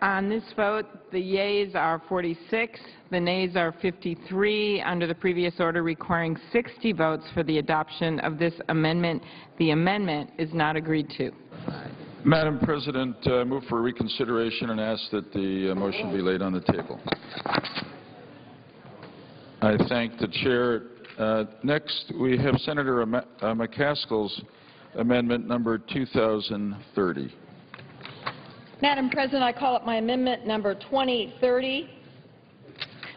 On this vote, the yeas are 46, the nays are 53. Under the previous order requiring 60 votes for the adoption of this amendment, the amendment is not agreed to. Madam President, I move for reconsideration and ask that the motion be laid on the table. I thank the chair. Next, we have Senator McCaskill's amendment number 2030. Madam President, I call up my amendment number 2030.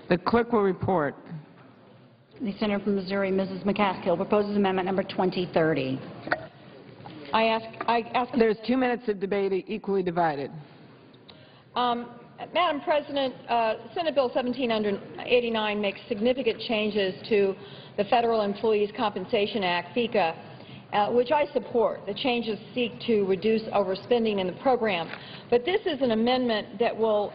The clerk will report. The senator from Missouri, Mrs. McCaskill, proposes amendment number 2030. I ask. There's 2 minutes of debate equally divided. Madam President, Senate Bill 1789 makes significant changes to the Federal Employees Compensation Act, FECA, which I support. The changes seek to reduce overspending in the program. But this is an amendment that will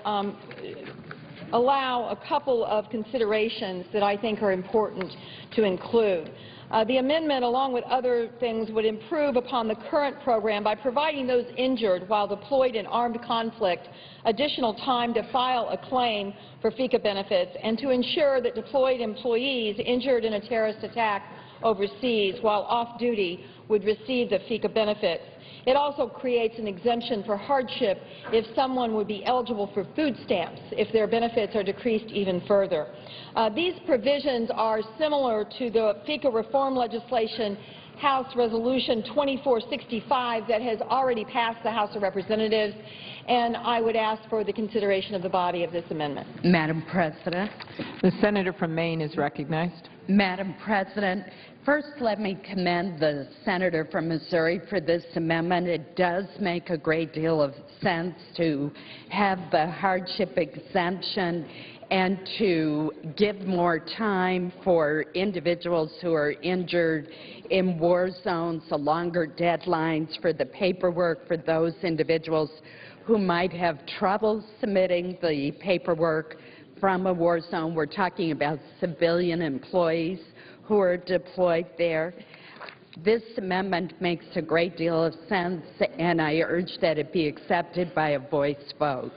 allow a couple of considerations that I think are important to include. The amendment, along with other things, would improve upon the current program by providing those injured while deployed in armed conflict additional time to file a claim for FECA benefits and to ensure that deployed employees injured in a terrorist attack overseas while off-duty would receive the FECA benefits. It also creates an exemption for hardship if someone would be eligible for food stamps if their benefits are decreased even further. These provisions are similar to the FECA reform legislation, House Resolution 2465, that has already passed the House of Representatives, and I would ask for the consideration of the body of this amendment. Madam President. The senator from Maine is recognized. Madam President, first let me commend the senator from Missouri for this amendment. It does make a great deal of sense to have the hardship exemption and to give more time for individuals who are injured in war zones, the longer deadlines for the paperwork for those individuals who might have trouble submitting the paperwork from a war zone. We're talking about civilian employees who are deployed there. This amendment makes a great deal of sense, and I urge that it be accepted by a voice vote.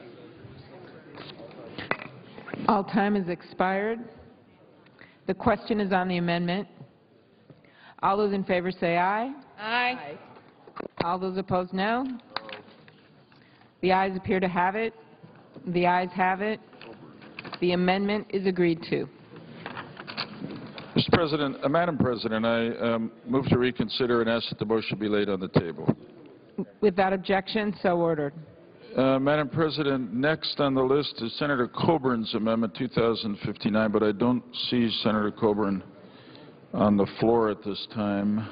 All time has expired. The question is on the amendment. All those in favor say aye. Aye. All those opposed, no. The ayes appear to have it. The ayes have it. The amendment is agreed to. Mr. President, Madam President, I move to reconsider and ask that the motion be laid on the table. Without objection, so ordered. Madam President, next on the list is Senator Coburn's amendment 2059, but I don't see Senator Coburn on the floor at this time.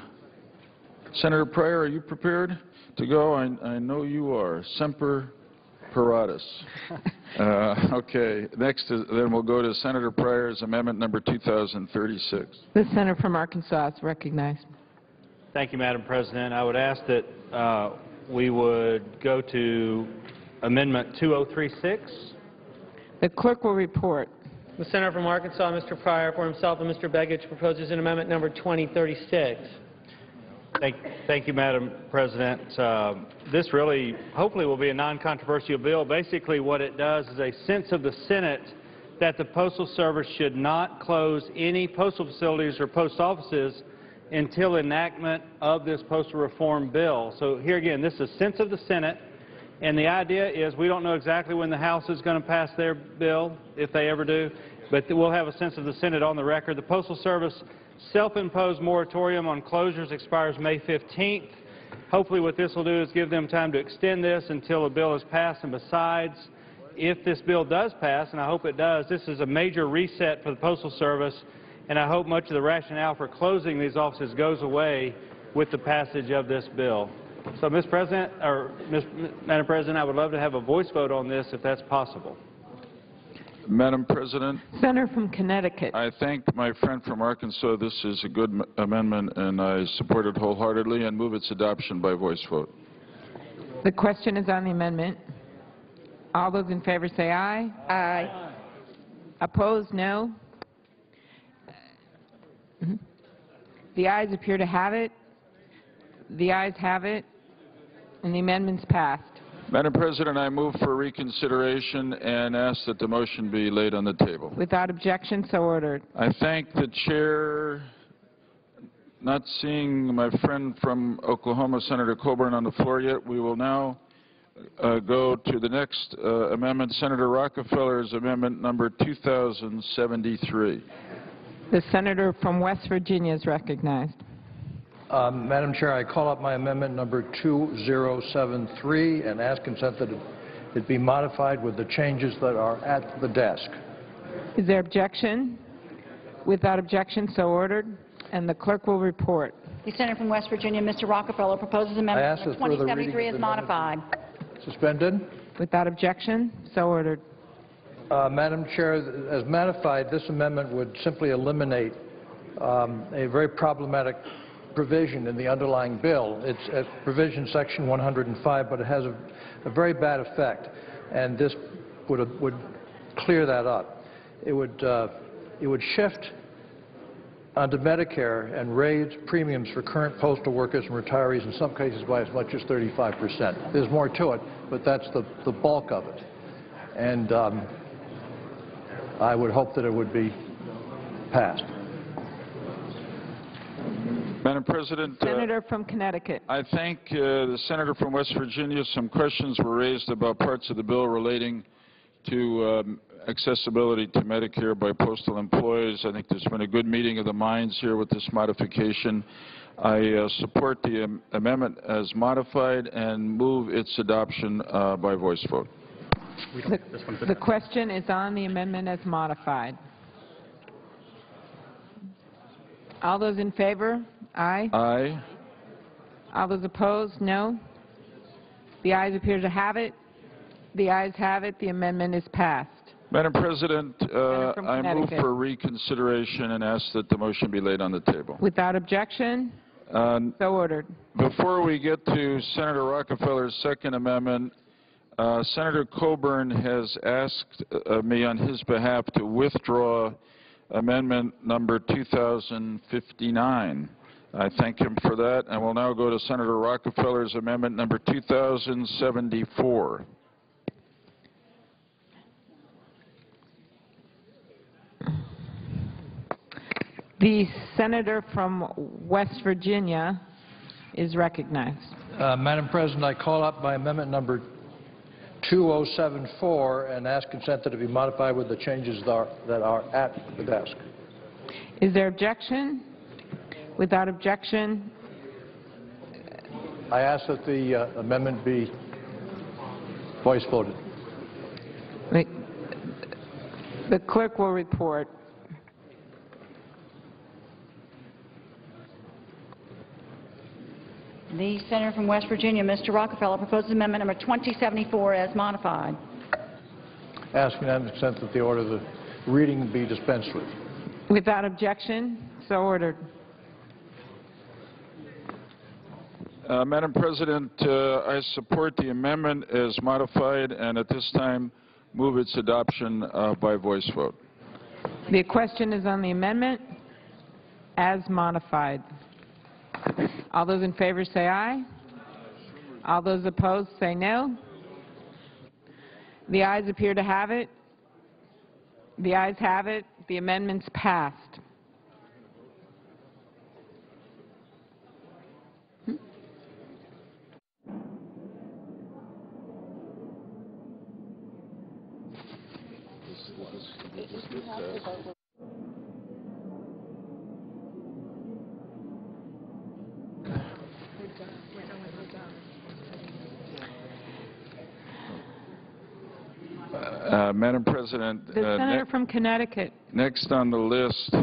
Senator Pryor, are you prepared to go? I know you are. Semper Paratus. Okay. Next, then we'll go to Senator Pryor's amendment number 2036. The senator from Arkansas is recognized. Thank you, Madam President. I would ask that we would go to Amendment 2036. The clerk will report. The senator from Arkansas, Mr. Pryor, for himself and Mr. Begich, proposes an amendment number 2036. Thank you, Madam President. This really, hopefully, will be a non-controversial bill. Basically, what it does is a sense of the Senate that the Postal Service should not close any postal facilities or post offices until enactment of this postal reform bill. So here again, this is a sense of the Senate, and the idea is we don't know exactly when the House is going to pass their bill, if they ever do, but we'll have a sense of the Senate on the record. The Postal Service self-imposed moratorium on closures expires May 15th. Hopefully what this will do is give them time to extend this until a bill is passed, and besides, if this bill does pass, and I hope it does, this is a major reset for the Postal Service, and I hope much of the rationale for closing these offices goes away with the passage of this bill. So, Madam President, I would love to have a voice vote on this if that's possible. Madam President. Senator from Connecticut. I thank my friend from Arkansas. This is a good amendment, and I support it wholeheartedly and move its adoption by voice vote. The question is on the amendment. All those in favor say aye. Aye. Opposed, no. The ayes appear to have it. The ayes have it, and the amendment's passed. Madam President, I move for reconsideration and ask that the motion be laid on the table. Without objection, so ordered. I thank the chair. Not seeing my friend from Oklahoma, Senator Coburn, on the floor yet. We will now go to the next amendment, Senator Rockefeller's amendment number 2073. The senator from West Virginia is recognized. Madam Chair, I call up my amendment number 2073 and ask consent that it be modified with the changes that are at the desk. Is there objection? Without objection, so ordered. And the clerk will report. The senator from West Virginia, Mr. Rockefeller, proposes amendment number 2073 as modified. Suspended. Without objection, so ordered. Madam Chair, as modified, this amendment would simply eliminate a very problematic provision in the underlying bill. It's at provision section 105, but it has a very bad effect, and this would clear that up. It would shift onto Medicare and raise premiums for current postal workers and retirees, in some cases by as much as 35%. There's more to it, but that's the bulk of it. And I would hope that it would be passed. Madam President, Senator from Connecticut. I thank the senator from West Virginia. Some questions were raised about parts of the bill relating to accessibility to Medicare by postal employees. I think there's been a good meeting of the minds here with this modification. I support the amendment as modified and move its adoption by voice vote. The question is on the amendment as modified. All those in favor? Aye. Aye. All those opposed? No. The ayes appear to have it. The ayes have it. The amendment is passed. Madam President, I move for reconsideration and ask that the motion be laid on the table. Without objection, so ordered. Before we get to Senator Rockefeller's second amendment, Senator Coburn has asked me on his behalf to withdraw amendment number 2059. I thank him for that, and we'll now go to Senator Rockefeller's amendment number 2074. The senator from West Virginia is recognized. Madam President, I call up my amendment number 2074 and ask consent that it be modified with the changes that are at the desk. Is there objection? Without objection, I ask that the amendment be voice voted. the clerk will report. The senator from West Virginia, Mr. Rockefeller, proposes amendment number 2074 as modified. Ask unanimous consent that the order of the reading be dispensed with. Without objection, so ordered. Madam President, I support the amendment as modified and at this time move its adoption by voice vote. The question is on the amendment as modified. All those in favor say aye. All those opposed say no. The ayes appear to have it. The ayes have it. The amendment's passed. Madam President, The senator from Connecticut. next on the list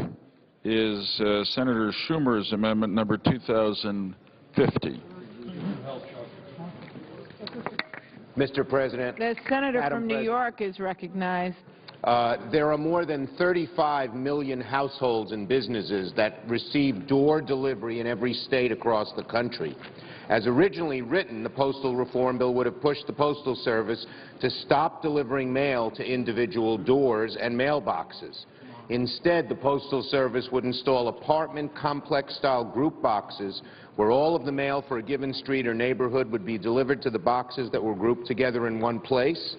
is Senator Schumer's amendment number 2050. Mr. President, The senator Madam from New York is recognized. there are more than 35 million households and businesses that receive door delivery in every state across the country. As originally written, the postal reform bill would have pushed the Postal Service to stop delivering mail to individual doors and mailboxes. Instead, the Postal Service would install apartment complex-style group boxes where all of the mail for a given street or neighborhood would be delivered to the boxes that were grouped together in one place.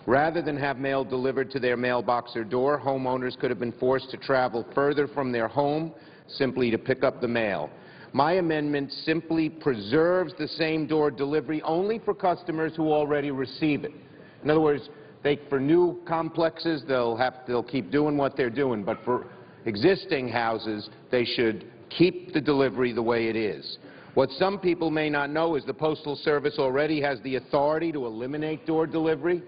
Rather than have mail delivered to their mailbox or door, homeowners could have been forced to travel further from their home simply to pick up the mail. My amendment simply preserves the same door delivery only for customers who already receive it. In other words, for new complexes, they'll keep doing what they're doing, but for existing houses, they should keep the delivery the way it is. What some people may not know is the Postal Service already has the authority to eliminate door delivery.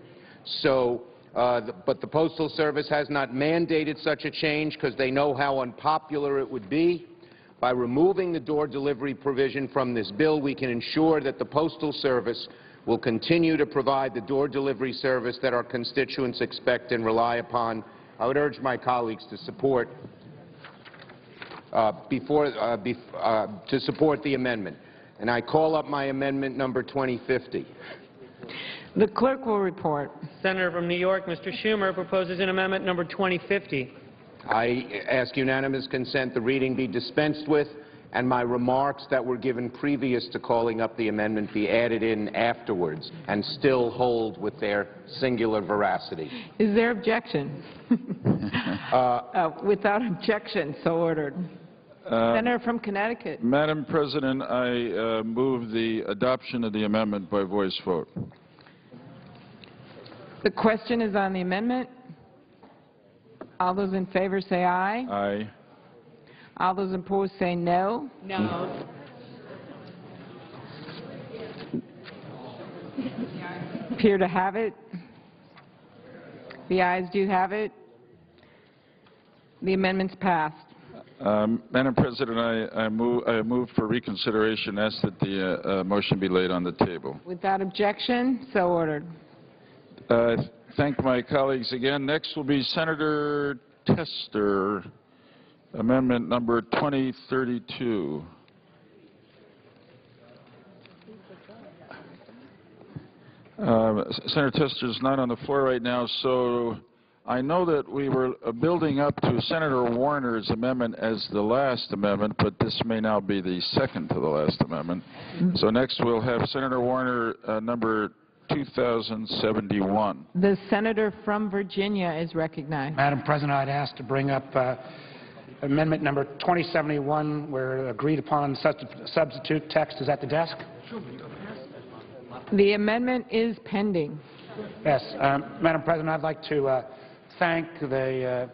But the Postal Service has not mandated such a change because they know how unpopular it would be. By removing the door delivery provision from this bill, we can ensure that the Postal Service will continue to provide the door delivery service that our constituents expect and rely upon. I would urge my colleagues to support the amendment. And I call up my amendment number 2050. The clerk will report. Senator from New York, Mr. Schumer, proposes an amendment number 2050. I ask unanimous consent the reading be dispensed with, and my remarks that were given previous to calling up the amendment be added in afterwards and still hold with their singular veracity. Is there objection? Without objection, so ordered. Senator from Connecticut. Madam President, I move the adoption of the amendment by voice vote. The question is on the amendment. All those in favor say aye. Aye. All those opposed say no. No. Appear to have it. The ayes do have it. The amendment's passed. Madam President, I move for reconsideration. Ask that the motion be laid on the table. Without objection, so ordered. Thank my colleagues again. Next will be Senator Tester, amendment number 2032. Senator Tester is not on the floor right now, so I know that we were building up to Senator Warner's amendment as the last amendment, but this may now be the second to the last amendment. So next we'll have Senator Warner, number 2071. The senator from Virginia is recognized. Madam President, I'd ask to bring up amendment number 2071, where agreed upon substitute text is at the desk. The amendment is pending. Yes, Madam President, I'd like to thank the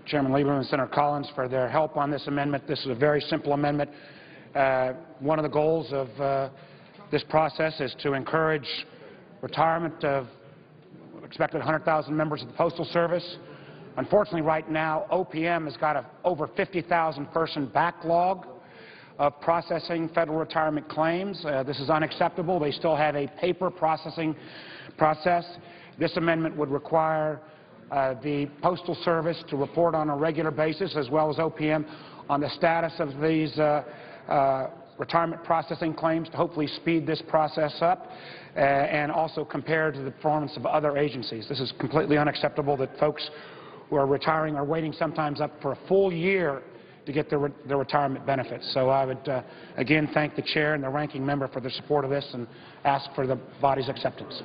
Chairman Lieberman and Senator Collins for their help on this amendment. This is a very simple amendment. One of the goals of this process is to encourage retirement of expected 100,000 members of the Postal Service. Unfortunately, right now, OPM has got an over 50,000-person backlog of processing federal retirement claims. This is unacceptable. They still have a paper processing process. This amendment would require the Postal Service to report on a regular basis, as well as OPM, on the status of these retirement processing claims to hopefully speed this process up and also compare to the performance of other agencies. This is completely unacceptable that folks who are retiring are waiting sometimes up for a full year to get their retirement benefits. So I would again thank the chair and the ranking member for their support of this and ask for the body's acceptance.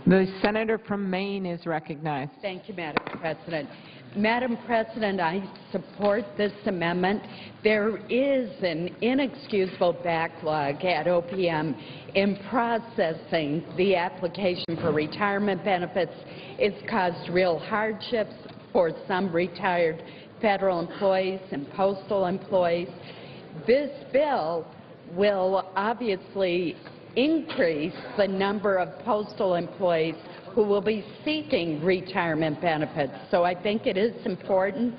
The senator from Maine is recognized. Thank you, Madam President. Madam President, I support this amendment. There is an inexcusable backlog at OPM in processing the application for retirement benefits. It's caused real hardships for some retired federal employees and postal employees. This bill will obviously increase the number of postal employees who will be seeking retirement benefits. So I think it is important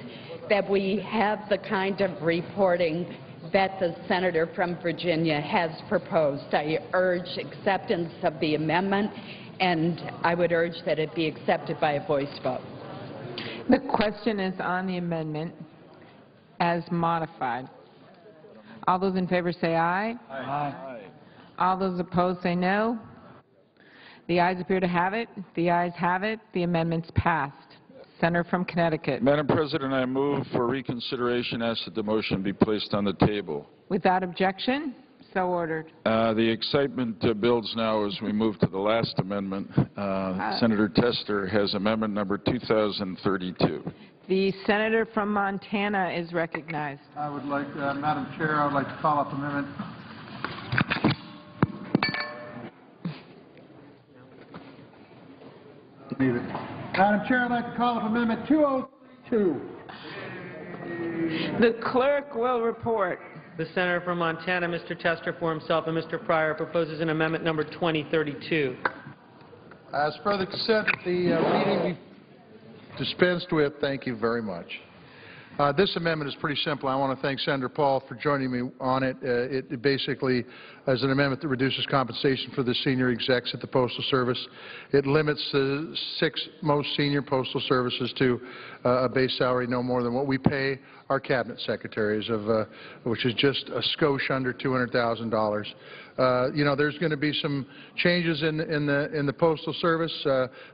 that we have the kind of reporting that the senator from Virginia has proposed. I urge acceptance of the amendment, and I would urge that it be accepted by a voice vote. The question is on the amendment as modified. All those in favor say aye. Aye. All those opposed say no. The ayes appear to have it. The ayes have it. The amendment's passed. Senator from Connecticut. Madam President, I move for reconsideration as that the motion be placed on the table. Without objection, so ordered. The excitement builds now as we move to the last amendment. Senator Tester has amendment number 2032. The senator from Montana is recognized. I would like, Madam Chair, I would like to call up amendment. Madam Chair, I'd like to call up amendment 2032. The clerk will report. The senator from Montana, Mr. Tester, for himself, and Mr. Pryor, proposes an amendment number 2032. As per the consent, the reading be dispensed with. Thank you very much. This amendment is pretty simple. I want to thank Senator Paul for joining me on it. It basically is an amendment that reduces compensation for the senior execs at the Postal Service. It limits the 6 most senior postal services to a base salary no more than what we pay our cabinet secretaries, which is just a skosh under $200,000. You know, there's going to be some changes in the Postal Service.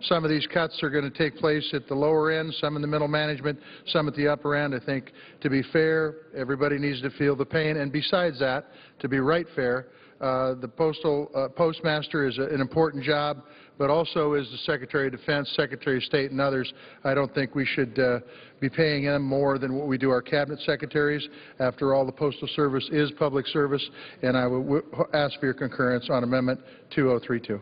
Some of these cuts are going to take place at the lower end, some in the middle management, some at the upper end. I think, to be fair, everybody needs to feel the pain. And besides that, to be right fair, the postmaster is an important job, but also is the Secretary of Defense, Secretary of State, and others. I don't think we should be paying them more than what we do our cabinet secretaries. After all, the Postal Service is public service, and I would ask for your concurrence on Amendment 2032.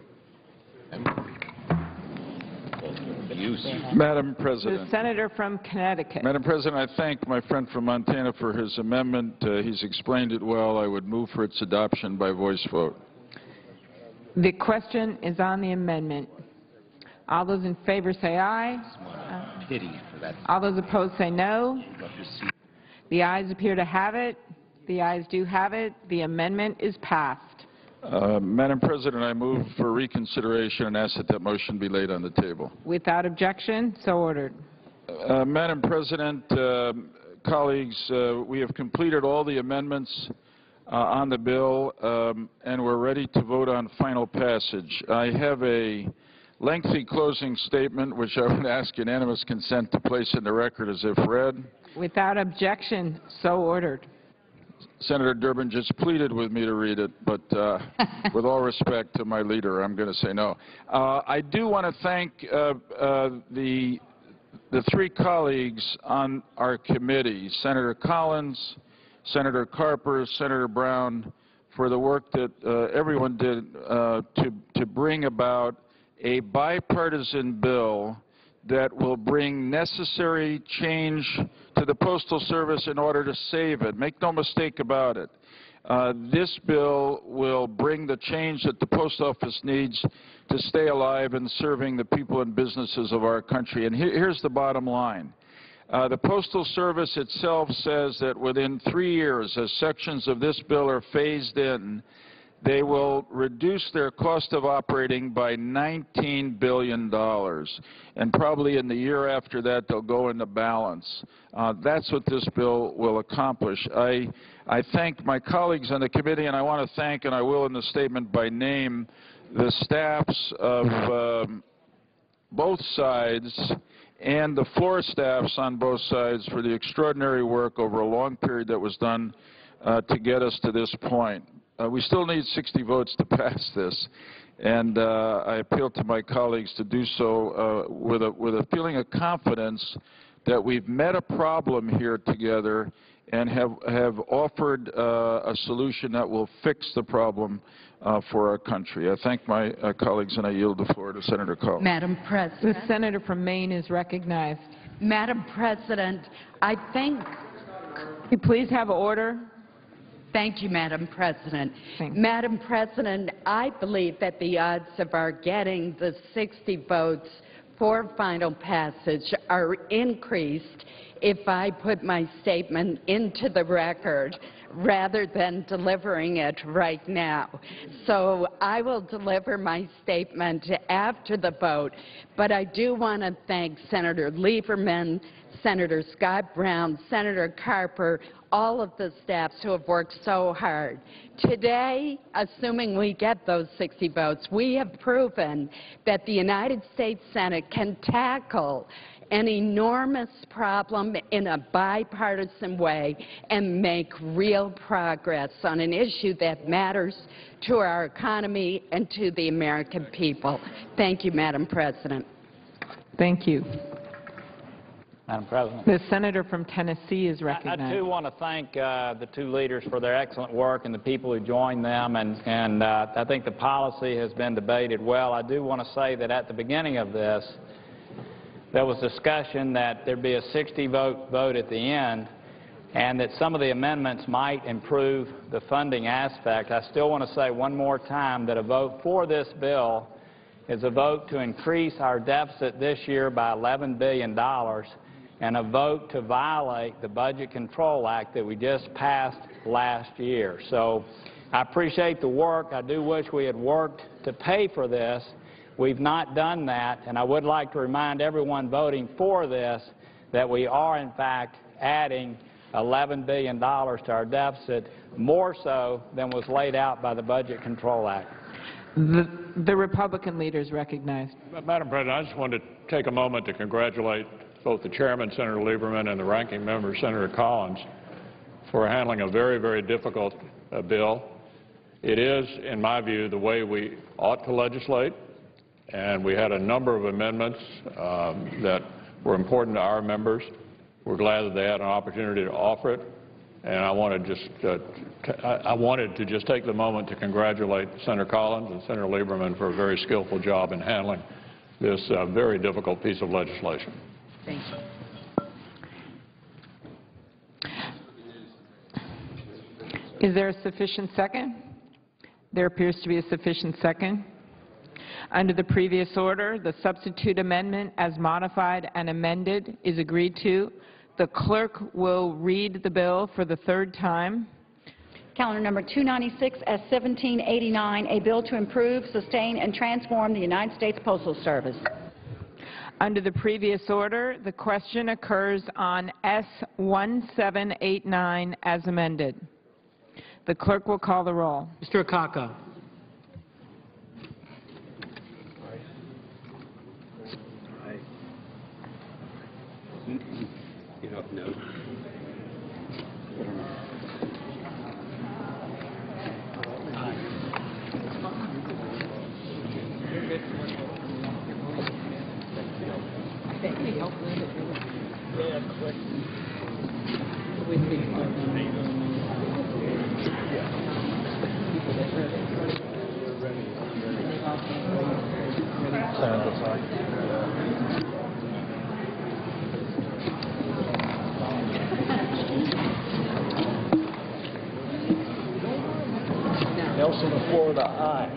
Madam President. The senator from Connecticut. Madam President, I thank my friend from Montana for his amendment. He's explained it well. I would move for its adoption by voice vote. The question is on the amendment. All those in favor say aye. All those opposed say no. The ayes appear to have it. The ayes do have it. The amendment is passed. Madam President, I move for reconsideration and ask that that motion be laid on the table. Without objection, so ordered. Madam President, colleagues, we have completed all the amendments on the bill, and we're ready to vote on final passage. I have a lengthy closing statement, which I would ask unanimous consent to place in the record as if read. Without objection, so ordered. Senator Durbin just pleaded with me to read it, but with all respect to my leader, I'm going to say no. I do want to thank the 3 colleagues on our committee, Senator Collins, Senator Carper, Senator Brown, for the work that everyone did to bring about a bipartisan bill that will bring necessary change to the Postal Service in order to save it. Make no mistake about it. This bill will bring the change that the Post Office needs to stay alive and serving the people and businesses of our country. And here's the bottom line. The Postal Service itself says that within 3 years, as sections of this bill are phased in, they will reduce their cost of operating by $19 billion. And probably in the year after that, they'll go into balance. That's what this bill will accomplish. I thank my colleagues on the committee, and I want to thank, and I will in the statement by name, the staffs of both sides and the floor staffs on both sides for the extraordinary work over a long period that was done to get us to this point. We still need 60 votes to pass this, and I appeal to my colleagues to do so with a feeling of confidence that we've met a problem here together and have offered a solution that will fix the problem for our country. I thank my colleagues, and I yield the floor to Senator Collins. Madam President. The senator from Maine is recognized. Madam President, I think... Could you please have order? Thank you, Madam President. Thanks. Madam President, I believe that the odds of our getting the 60 votes for final passage are increased if I put my statement into the record rather than delivering it right now. So I will deliver my statement after the vote, but I do want to thank Senator Lieberman, Senator Scott Brown, Senator Carper, all of the staffs who have worked so hard. Today, assuming we get those 60 votes, we have proven that the United States Senate can tackle an enormous problem in a bipartisan way and make real progress on an issue that matters to our economy and to the American people. Thank you, Madam President. Thank you. Madam President. The senator from Tennessee is recognized. I too want to thank the two leaders for their excellent work and the people who joined them, and I think the policy has been debated well. I do want to say that at the beginning of this, there was discussion that there'd be a 60-vote at the end, and that some of the amendments might improve the funding aspect. I still want to say one more time that a vote for this bill is a vote to increase our deficit this year by $11 billion, and a vote to violate the Budget Control Act that we just passed last year. So I appreciate the work. I do wish we had worked to pay for this. We've not done that, and I would like to remind everyone voting for this that we are, in fact, adding $11 billion to our deficit, more so than was laid out by the Budget Control Act. The Republican leader is recognized. Madam President, I just wanted to take a moment to congratulate both the chairman, Senator Lieberman, and the ranking member, Senator Collins, for handling a very, very difficult bill. It is, in my view, the way we ought to legislate, and we had a number of amendments that were important to our members. We're glad that they had an opportunity to offer it, and I wanted to just take the moment to congratulate Senator Collins and Senator Lieberman for a very skillful job in handling this very difficult piece of legislation. Thank you. Is there a sufficient second? There appears to be a sufficient second. Under the previous order, the substitute amendment as modified and amended is agreed to. The clerk will read the bill for the third time. Calendar number 296 S 1789, a bill to improve, sustain, and transform the United States Postal Service. Under the previous order, the question occurs on S 1789 as amended. The clerk will call the roll. Mr. Akaka. No. Nelson, Florida, aye.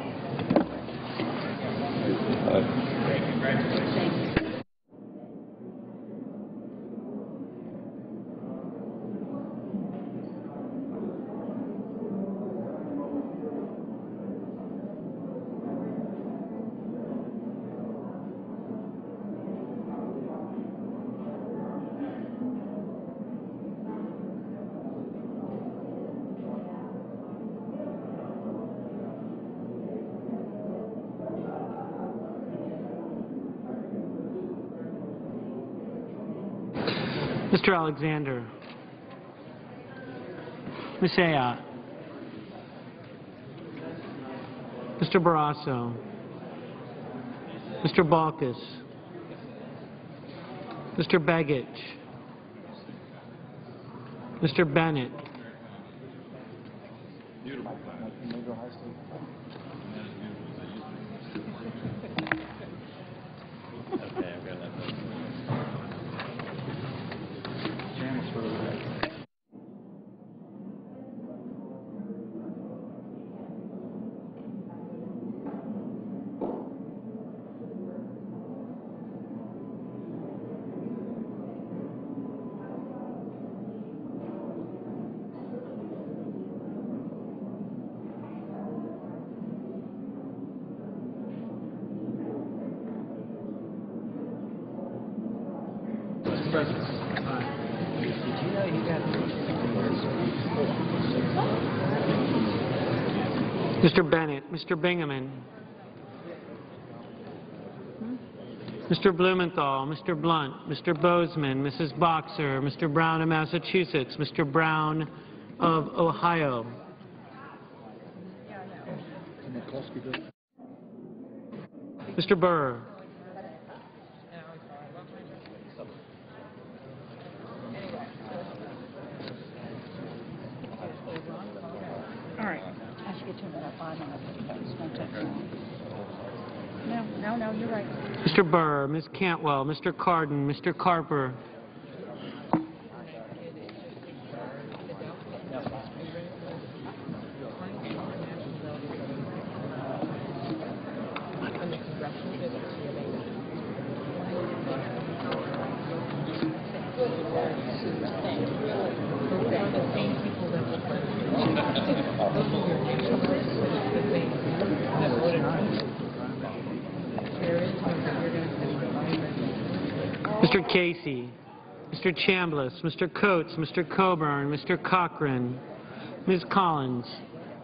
Mr. Alexander. Ms. Ayotte. Mr. Barrasso. Mr. Balkus. Mr. Begich. Mr. Bennett. President. Did you know you got Mr. Bennett, Mr. Bingaman, Mr. Blumenthal, Mr. Blunt, Mr. Bozeman, Mrs. Boxer, Mr. Brown of Massachusetts, Mr. Brown of Ohio, Mr. Burr, All right. I should get to about 5 minutes. Won't take long. No, you're right. Mr. Burr, Ms. Cantwell, Mr. Cardin, Mr. Carper, Mr. Casey, Mr. Chambliss, Mr. Coates, Mr. Coburn, Mr. Cochran, Ms. Collins,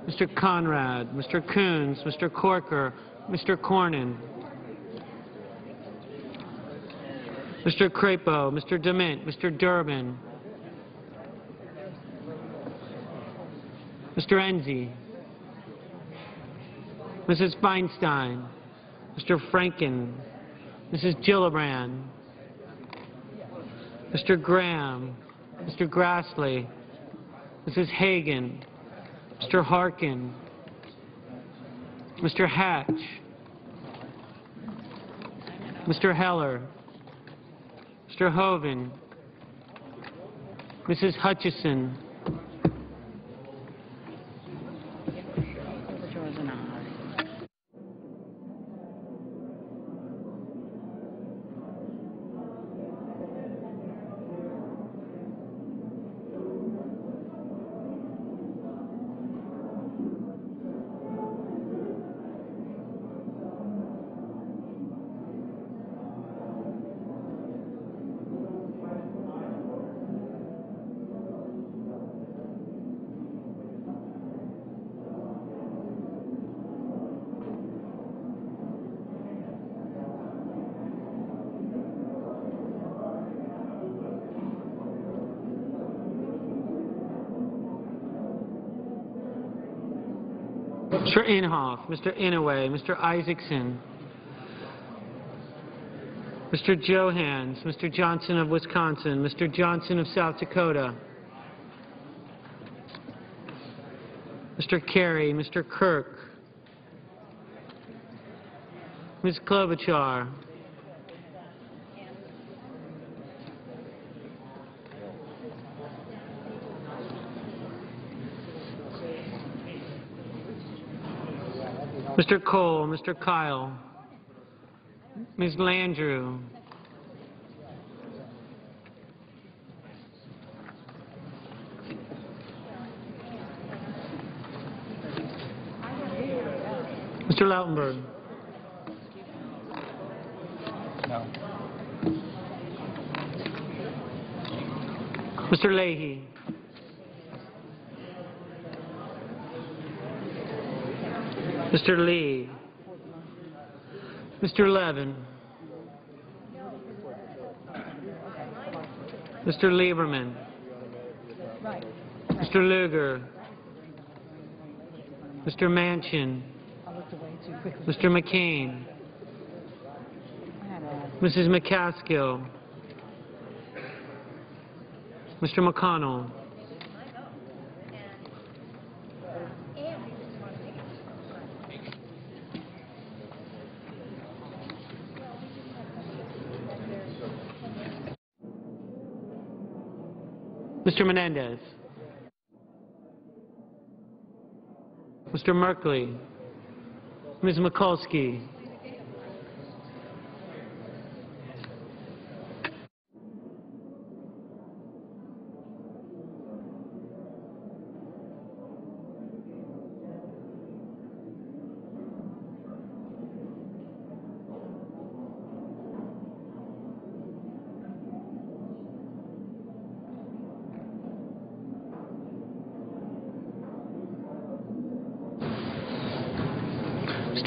Mr. Conrad, Mr. Coons, Mr. Corker, Mr. Cornyn, Mr. Crapo, Mr. DeMint, Mr. Durbin, Mr. Enzi, Mrs. Feinstein, Mr. Franken, Mrs. Gillibrand, Mr. Graham, Mr. Grassley, Mrs. Hagan, Mr. Harkin, Mr. Hatch, Mr. Heller, Mr. Hoven, Mrs. Hutchison, Mr. Inhofe, Mr. Inouye, Mr. Isaacson, Mr. Johans, Mr. Johnson of Wisconsin, Mr. Johnson of South Dakota, Mr. Kerry, Mr. Kirk, Ms. Klobuchar, Mr. Cole, Mr. Kyle, Ms. Landrieu, Mr. Lautenberg. No. Mr. Leahy. Mr. Lee. Mr. Levin. Mr. Lieberman. Mr. Lugar. Mr. Manchin. Mr. McCain. Mrs. McCaskill. Mr. McConnell. Mr. Menendez. Mr. Merkley. Ms. Mikulski.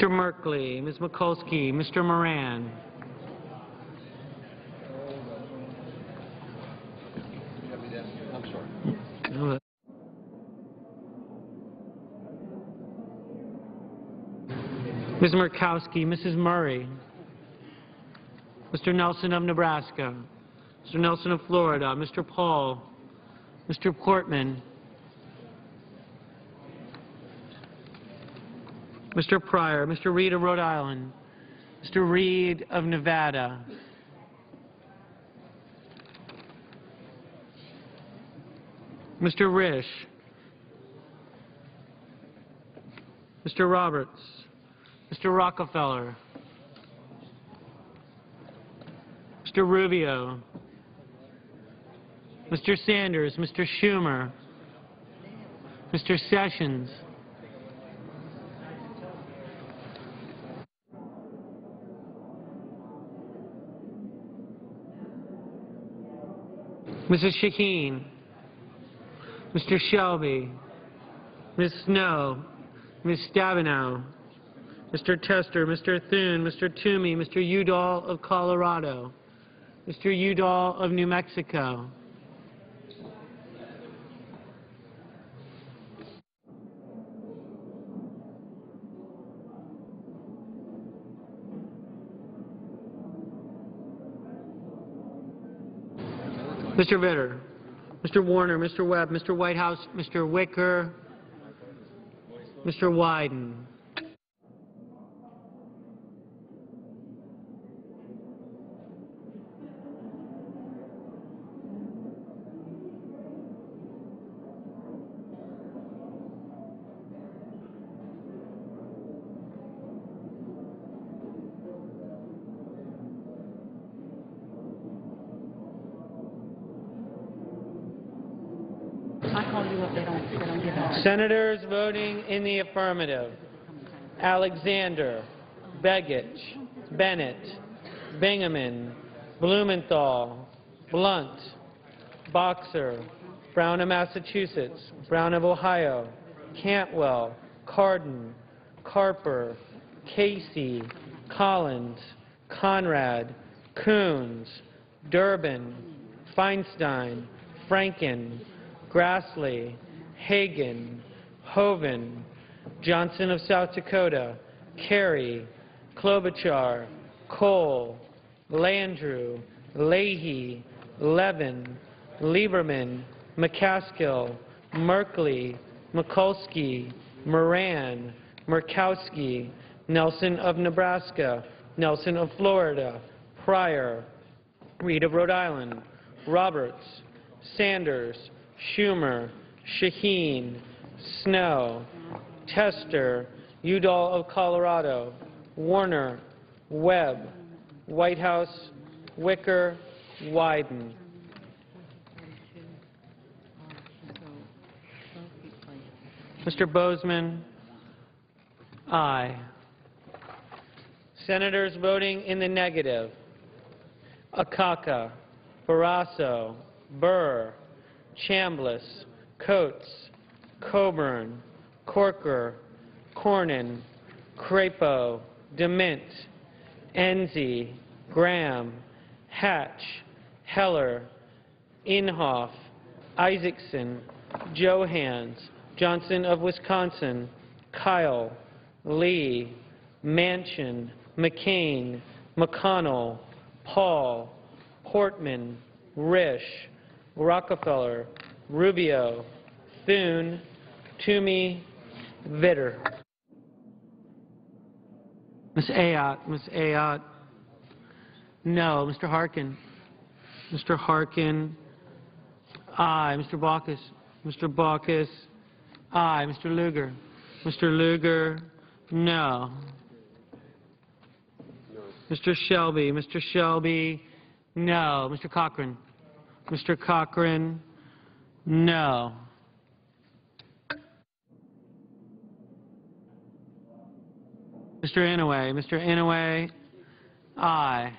Mr. Merkley, Ms. Mikulski, Mr. Moran. Ms. Murkowski, Mrs. Murray, Mr. Nelson of Nebraska, Mr. Nelson of Florida, Mr. Paul, Mr. Portman, Mr. Pryor, Mr. Reed of Rhode Island, Mr. Reed of Nevada, Mr. Risch, Mr. Roberts, Mr. Rockefeller, Mr. Rubio, Mr. Sanders, Mr. Schumer, Mr. Sessions, Mrs. Shaheen, Mr. Shelby, Ms. Snow, Ms. Stabenow, Mr. Tester, Mr. Thune, Mr. Toomey, Mr. Udall of Colorado, Mr. Udall of New Mexico, Mr. Vitter, Mr. Warner, Mr. Webb, Mr. Whitehouse, Mr. Wicker, Mr. Wyden. I call you up, they don't give out. Senators voting in the affirmative: Alexander, Begich, Bennett, Bingaman, Blumenthal, Blunt, Boxer, Brown of Massachusetts, Brown of Ohio, Cantwell, Cardin, Carper, Casey, Collins, Conrad, Coons, Durbin, Feinstein, Franken, Grassley, Hagan, Hoven, Johnson of South Dakota, Kerry, Klobuchar, Cole, Landrieu, Leahy, Levin, Lieberman, McCaskill, Merkley, Mikulski, Moran, Murkowski, Nelson of Nebraska, Nelson of Florida, Pryor, Reed of Rhode Island, Roberts, Sanders, Schumer, Shaheen, Snow, Tester, Udall of Colorado, Warner, Webb, Whitehouse, Wicker, Wyden. Mr. Bozeman, aye. Senators voting in the negative: Akaka, Barrasso, Burr, Chambliss, Coates, Coburn, Corker, Cornyn, Crapo, DeMint, Enzi, Graham, Hatch, Heller, Inhofe, Isaacson, Johans, Johnson of Wisconsin, Kyle, Lee, Manchin, McCain, McConnell, Paul, Portman, Risch, Rockefeller, Rubio, Thune, Toomey, Vitter. Ms. Ayotte, no. Mr. Harkin, aye. Mr. Baucus, aye. Mr. Lugar, no. Mr. Shelby, no. Mr. Cochran, no. Mr. Inouye, aye.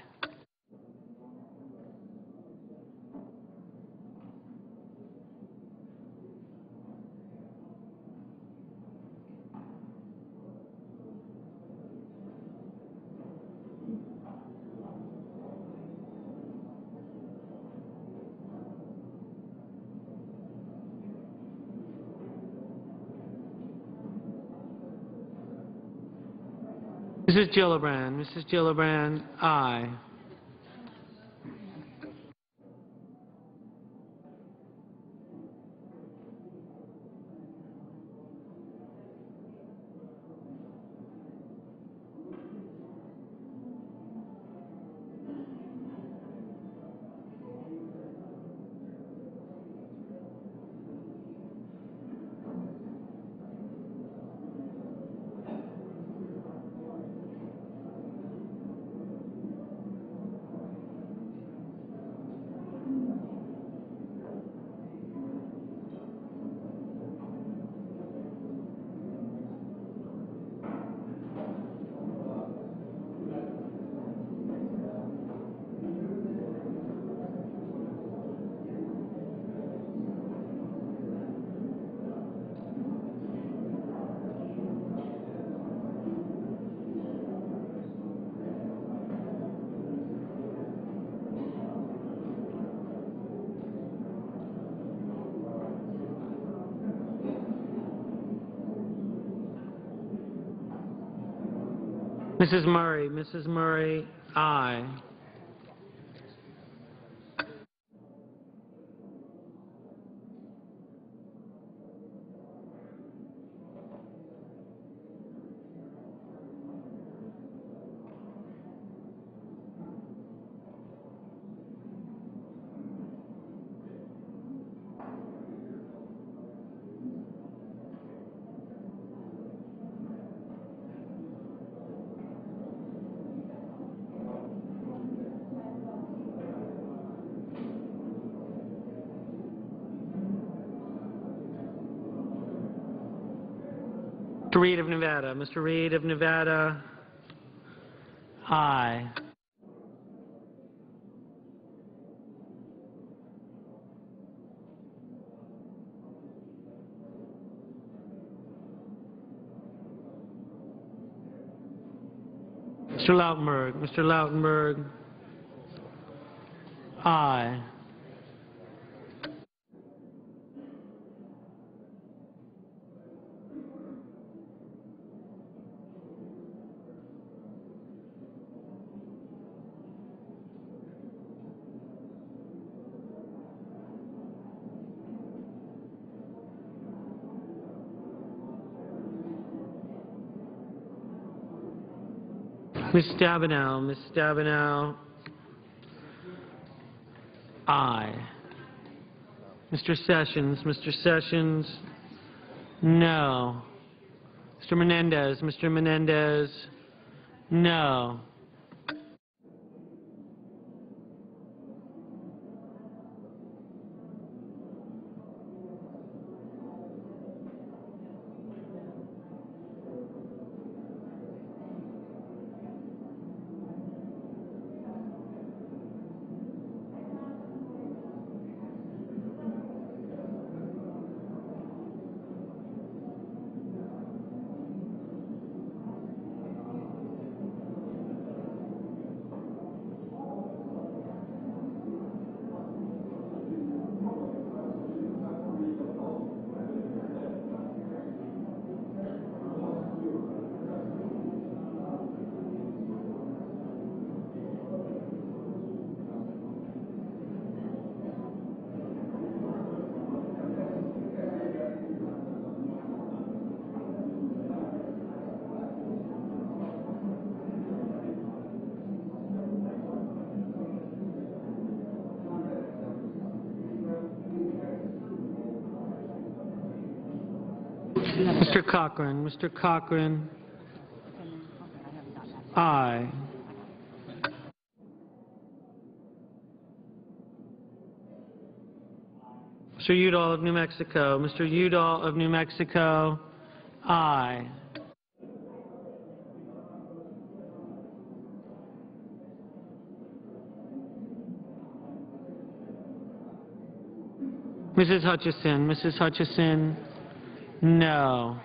Mrs. Gillibrand. Mrs. Gillibrand, aye. Mrs. Murray. Mrs. Murray, aye. Mr. Reed of Nevada. Mr. Reed of Nevada, aye. Mr. Lautenberg. Mr. Lautenberg, aye. Ms. Stabenow. Ms. Stabenow, aye. Mr. Sessions. Mr. Sessions, no. Mr. Menendez. Mr. Menendez, no. Mr. Cochran. Mr. Cochran, aye. Mr. Udall of New Mexico. Mr. Udall of New Mexico, aye. Mrs. Hutchison. Mrs. Hutchison, no.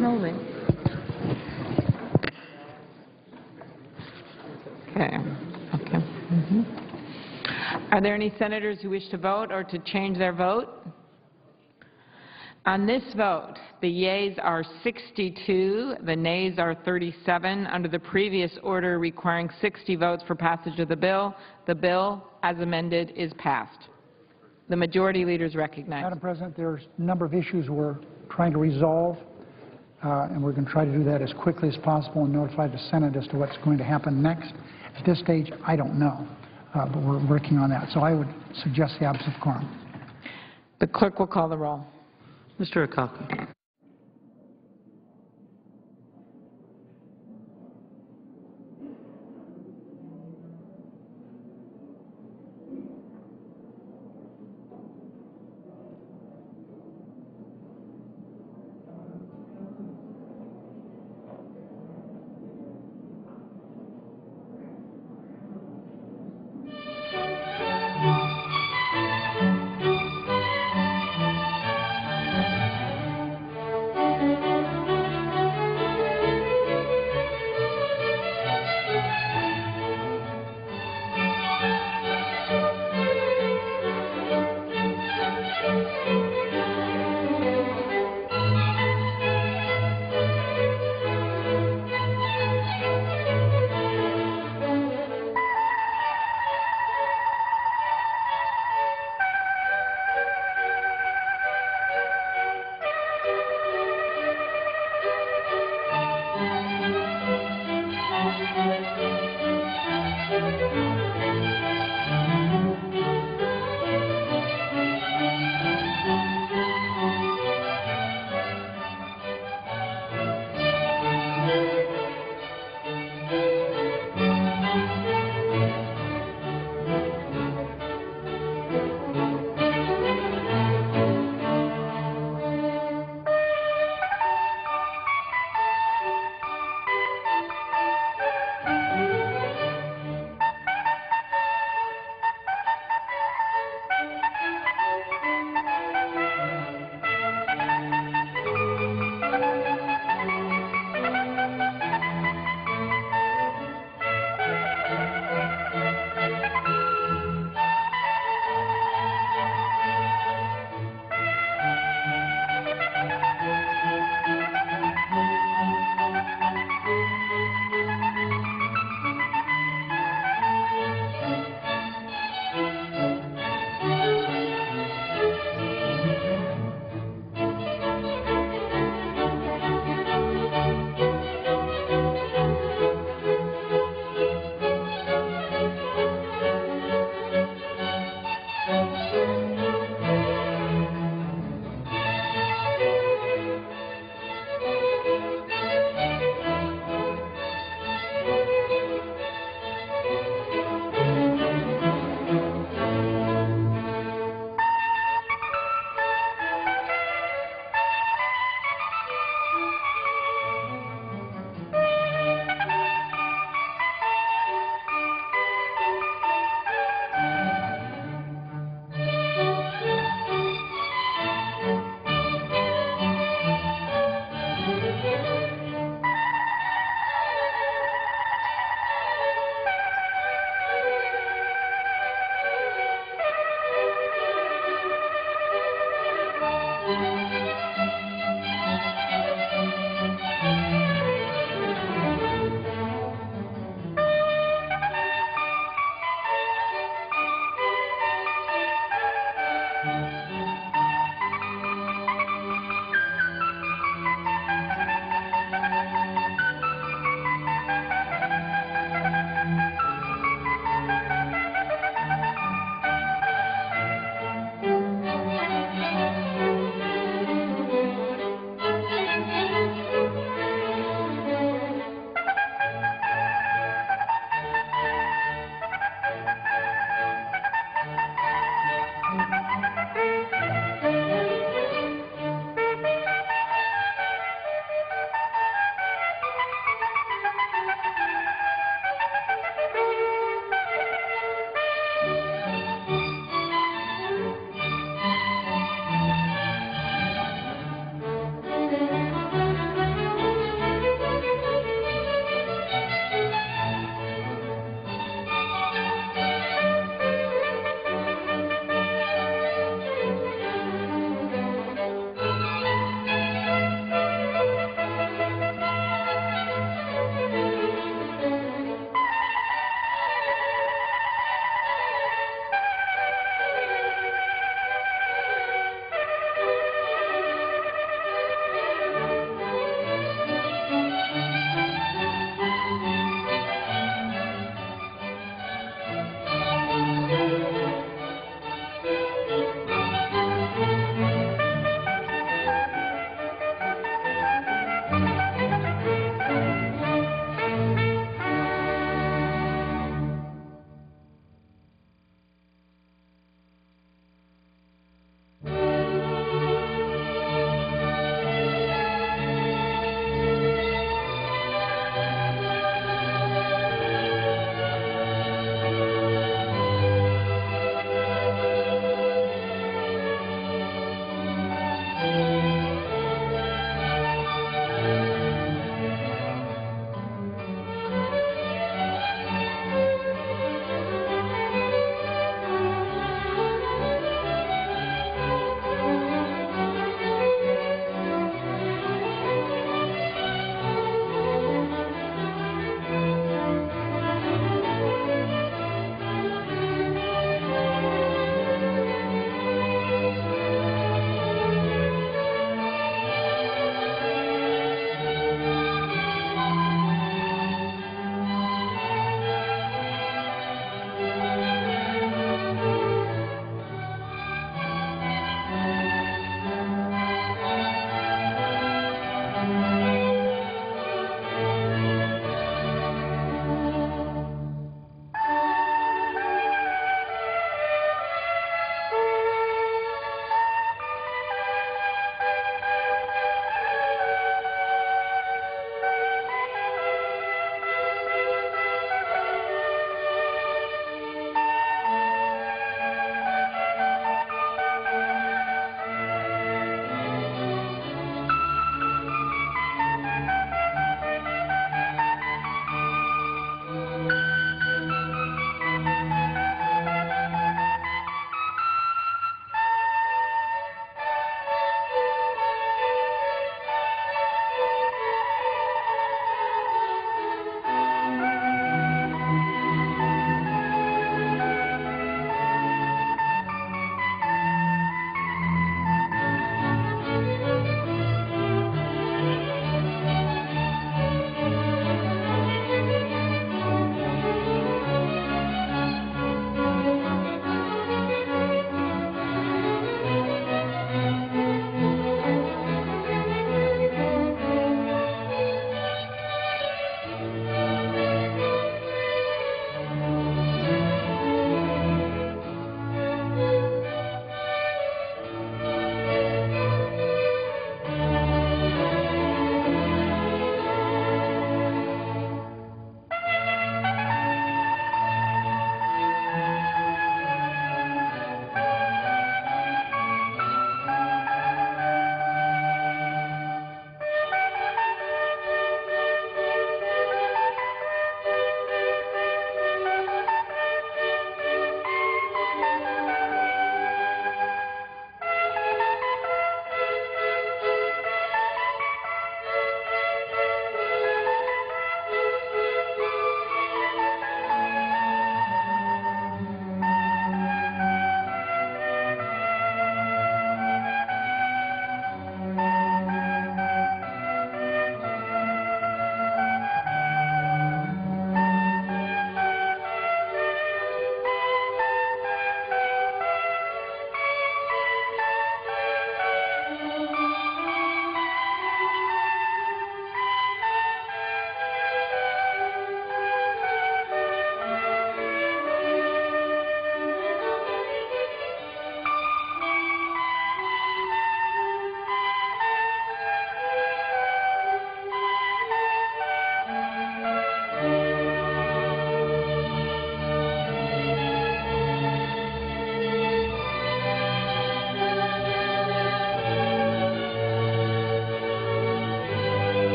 moment. Okay. Are there any senators who wish to vote or to change their vote? On this vote, the yeas are 62, the nays are 37. Under the previous order requiring 60 votes for passage of the bill, as amended, is passed. The majority leader is recognized. Madam President, there's a number of issues we're trying to resolve, and we're going to try to do that as quickly as possible and notify the Senate as to what's going to happen next. At this stage, I don't know, but we're working on that. So I would suggest the absence of quorum. The clerk will call the roll. Mr. Akaka.